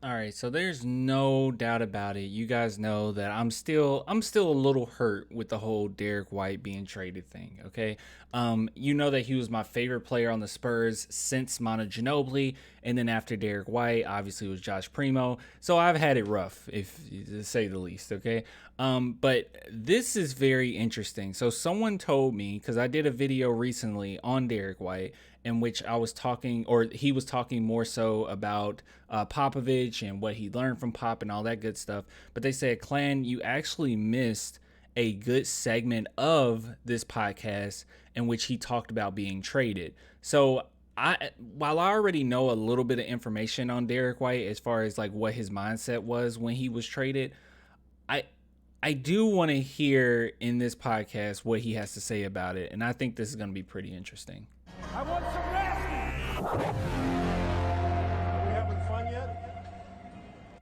All right, so there's no doubt about it. You guys know that I'm still a little hurt with the whole Derrick White being traded thing, okay? You know that he was my favorite player on the Spurs since Manu Ginobili, and then after Derrick White, obviously it was Josh Primo. So I've had it rough, if to say the least, okay? But this is very interesting. So someone told me, because I did a video recently on Derrick White in which I was talking, or he was talking more so about Popovich and what he learned from Pop and all that good stuff. But they said, Clan, you actually missed a good segment of this podcast in which he talked about being traded. So while I already know a little bit of information on Derrick White as far as like what his mindset was when he was traded, I I do want to hear in this podcast what he has to say about it, and I think this is going to be pretty interesting. I want some nasty. Are we having fun yet?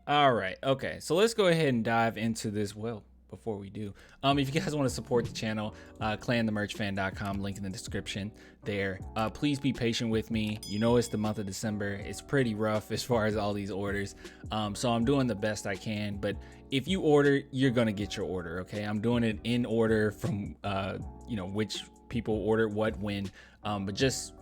All right, okay, so let's go ahead and dive into this. Well, before we do, if you guys want to support the channel, clanthemerchfan.com, link in the description there. Please be patient with me. You know it's the month of December. It's pretty rough as far as all these orders, so I'm doing the best I can. But if you order, you're gonna get your order. Okay, I'm doing it in order from which people order what when. But just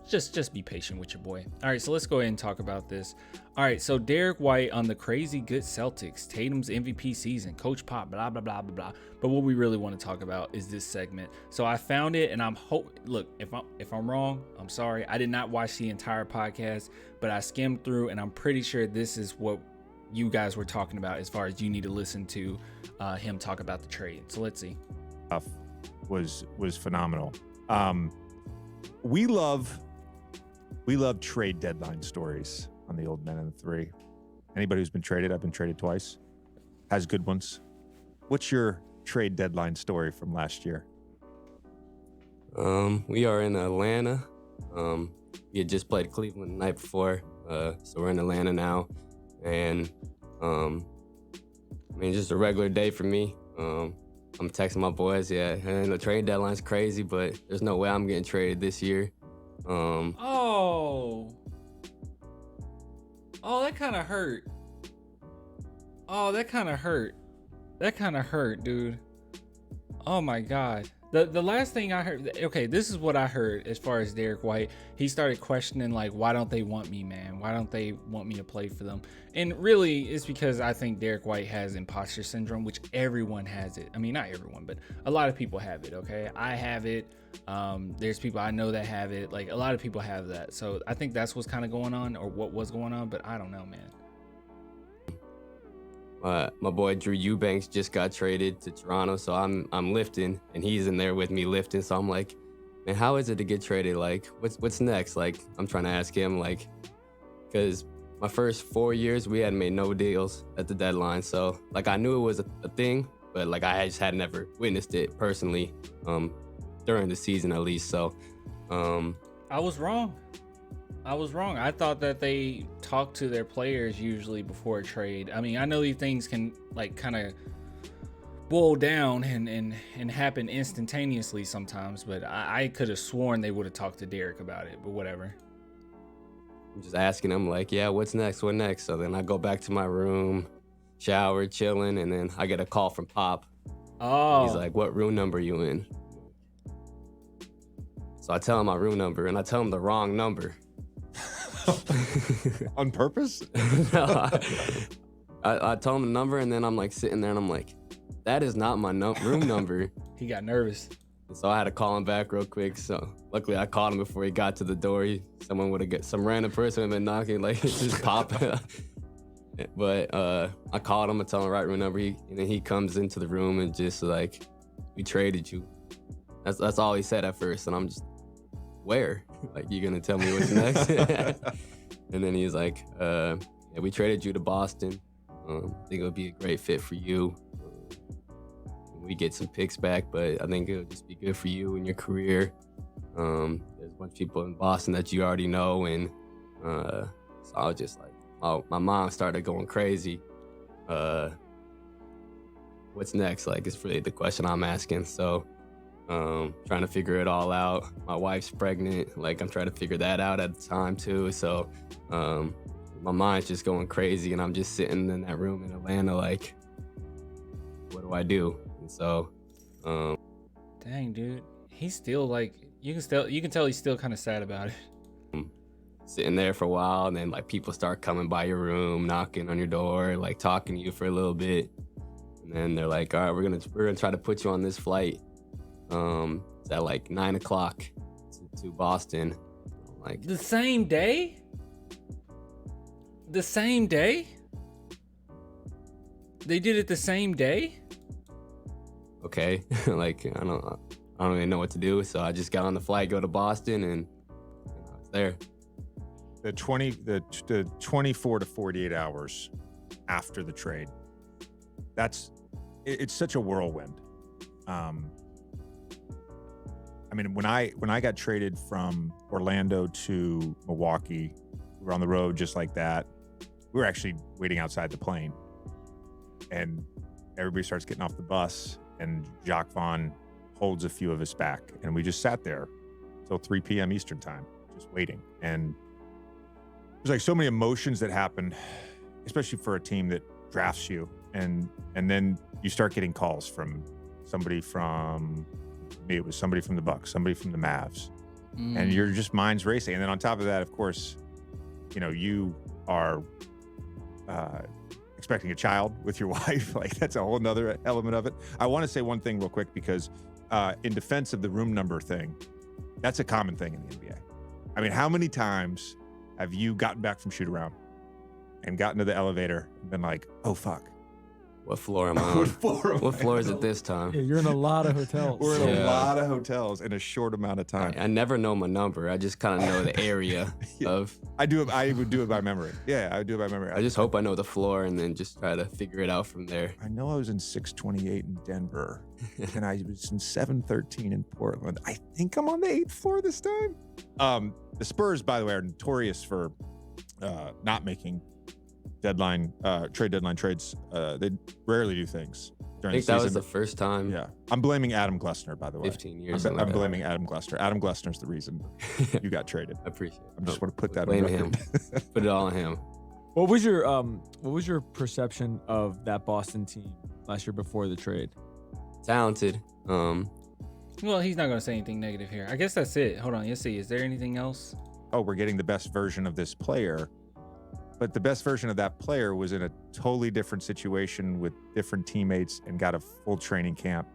be patient with your boy. All right, so let's go ahead and talk about this. All right, so Derrick White on the crazy good Celtics, Tatum's MVP season, Coach Pop, blah blah blah blah blah. But what we really want to talk about is this segment. So I found it, and look, if I'm wrong, I'm sorry. I did not watch the entire podcast, but I skimmed through, and I'm pretty sure this is what you guys were talking about as far as you need to listen to him talk about the trade. So let's see. Was phenomenal. We love trade deadline stories on the Old Men and the Three. Anybody who's been traded, I've been traded twice, has good ones. What's your trade deadline story from last year? We are in Atlanta. We had just played Cleveland the night before, so we're in Atlanta now. And just a regular day for me. I'm texting my boys, and the trade deadline's crazy, but there's no way I'm getting traded this year. That kind of hurt. That kind of hurt, dude. Oh my God. The last thing I heard, okay, this is what I heard as far as Derrick White. He started questioning, like, why don't they want me, man? Why don't they want me to play for them? And really, it's because I think Derrick White has imposter syndrome, which everyone has it. I mean, not everyone, but a lot of people have it, okay? I have it. There's people I know that have it. Like, a lot of people have that. So I think that's what's kind of going on, or what was going on, but I don't know, man. My boy Drew Eubanks just got traded to Toronto, so I'm lifting, and he's in there with me lifting. So I'm like, man, how is it to get traded? Like, what's next? Like, I'm trying to ask him, like, because my first 4 years we hadn't made no deals at the deadline. So like, I knew it was a thing, but like, I just had never witnessed it personally, during the season at least. So I was wrong. I thought that they talk to their players usually before a trade. I mean, I know these things can like kind of boil down and happen instantaneously sometimes, but I could have sworn they would have talked to Derrick about it, but whatever. I'm just asking him like, yeah, what's next? What next? So then I go back to my room, shower, chilling, and then I get a call from Pop. Oh. He's like, what room number are you in? So I tell him my room number, and I tell him the wrong number. On purpose? No, I told him the number, and then I'm like sitting there, and I'm like, that is not my room number. He got nervous. So I had to call him back real quick. So luckily I called him before he got to the door. Someone would have got, some random person would have been knocking, like, just pop. But I called him and told him the right room number. And then he comes into the room and just like, we traded you. That's all he said at first. And I'm just, where? Like, you gonna tell me what's next? And then he's like, yeah, we traded you to Boston. I think it'll be a great fit for you. We get some picks back, but I think it'll just be good for you and your career. There's a bunch of people in Boston that you already know. And so I was just like, oh, my mom started going crazy. What's next? Like, it's really the question I'm asking. So trying to figure it all out. My wife's pregnant. Like, I'm trying to figure that out at the time too. So my mind's just going crazy, and I'm just sitting in that room in Atlanta, like, what do I do? And so, Dang, dude, he's still like, you can tell he's still kind of sad about it. Sitting there for a while, and then like people start coming by your room, knocking on your door, like talking to you for a little bit, and then they're like, all right, we're gonna try to put you on this flight. It's at like 9 o'clock to Boston. Like, The same day? The same day? They did it the same day? okay, like I don't even know what to do. So I just got on the flight, go to Boston, and I was there. The 24 to 48 hours after the trade, it's such a whirlwind. I mean, when I got traded from Orlando to Milwaukee, we were on the road just like that. We were actually waiting outside the plane, and everybody starts getting off the bus, and Jacques Vaughn holds a few of us back, and we just sat there till 3 p.m. Eastern time, just waiting. And there's like so many emotions that happen, especially for a team that drafts you, and then you start getting calls from somebody from me. It was somebody from the Bucks, somebody from the Mavs, and your just mind's racing. And then on top of that, of course, you know, you are expecting a child with your wife. Like, that's a whole nother element of it. I want to say one thing real quick, because in defense of the room number thing, that's a common thing in the NBA. I mean, how many times have you gotten back from shoot around and gotten to the elevator and been like, oh, fuck. What floor am I on? What floor is it this time? Yeah, you're in a lot of hotels. We're in Yeah. a lot of hotels in a short amount of time. I never know my number. I just kind of know the area of. I would do it by memory. Yeah, I would do it by memory. I just hope I know the floor and then just try to figure it out from there. I know I was in 628 in Denver, and I was in 713 in Portland. I think I'm on the 8th floor this time. The Spurs, by the way, are notorious for not making trade deadline trades. They rarely do things I during think the that season. was the first time. Yeah, I'm blaming Adam Glessner, by the way. 15 years. I'm something like blaming Adam Glessner. Adam Glessner's the reason that. you got traded. I appreciate it. I just want to put that on Blame record. him. Put it all on him. What was your perception of that Boston team last year before the trade? Talented. Well, he's not going to say anything negative here. I guess that's it. Hold on. Let's see. Is there anything else? Oh, we're getting the best version of this player. But the best version of that player was in a totally different situation with different teammates and got a full training camp.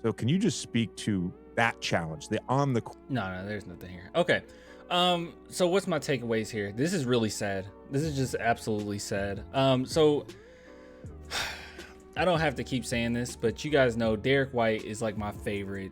So can you just speak to that challenge, the on the No, there's nothing here. Okay. So what's my takeaways here? This is really sad. This is just absolutely sad. So I don't have to keep saying this, but you guys know Derrick White is like my favorite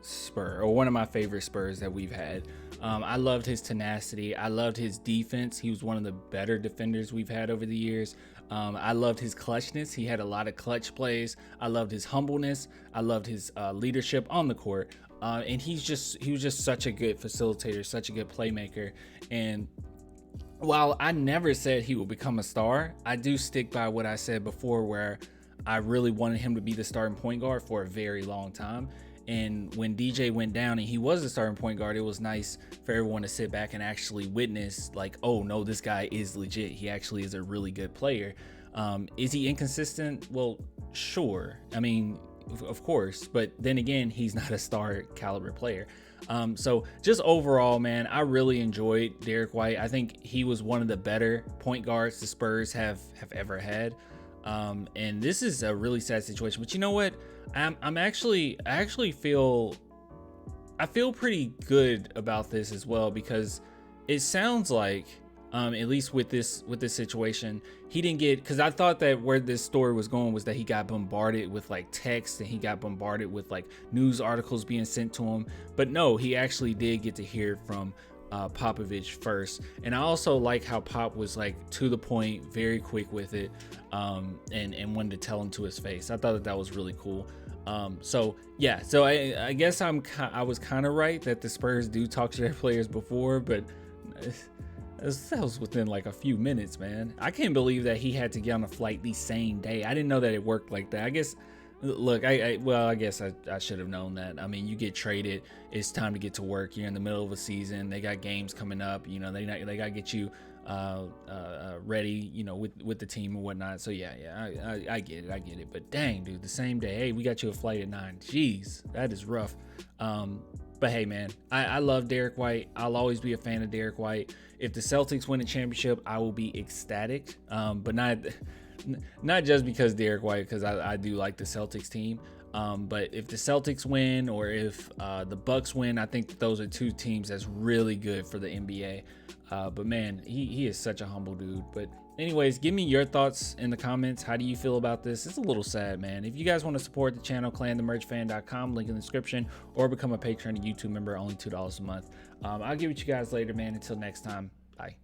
Spur, or one of my favorite Spurs that we've had. I loved his tenacity. I loved his defense. He was one of the better defenders we've had over the years. I loved his clutchness. He had a lot of clutch plays. I loved his humbleness. I loved his leadership on the court. And he was just such a good facilitator, such a good playmaker. And while I never said he would become a star, I do stick by what I said before, where I really wanted him to be the starting point guard for a very long time. And when DJ went down and he was the starting point guard, it was nice for everyone to sit back and actually witness, like, oh no, this guy is legit. He actually is a really good player. Is he inconsistent? Well, sure. I mean, of course, but then again, he's not a star caliber player. So just overall, man, I really enjoyed Derrick White. I think he was one of the better point guards the Spurs have ever had. And this is a really sad situation, but you know what? I actually feel pretty good about this as well, because it sounds like, at least with this situation, he didn't get, because I thought that where this story was going was that he got bombarded with like text, and he got bombarded with like news articles being sent to him. But no, he actually did get to hear from Popovich first. And I also like how Pop was like to the point, very quick with it, and wanted to tell him to his face. I thought that was really cool. So yeah, so I guess I was kind of right that the Spurs do talk to their players before, but that was within like a few minutes, man. I can't believe that he had to get on a flight the same day. I didn't know that it worked like that. I guess, look, I guess I should have known that. I mean, you get traded, it's time to get to work. You're in the middle of a season. They got games coming up. You know, they got to get you ready, you know, with the team and whatnot. So yeah, I get it. But dang, dude, the same day, hey, we got you a flight at 9. Jeez, that is rough. But hey, man, I love Derrick White. I'll always be a fan of Derrick White. If the Celtics win a championship, I will be ecstatic. But not just because Derrick White, because I do like the Celtics team. But if the Celtics win or if the Bucks win, I think that those are two teams that's really good for the NBA. But man, he is such a humble dude. But anyways, give me your thoughts in the comments. How do you feel about this? It's a little sad, man. If you guys want to support the channel, clanthemerchfan.com, link in the description, or become a Patreon and YouTube member, only $2 a month. I'll get with you guys later, man. Until next time, bye.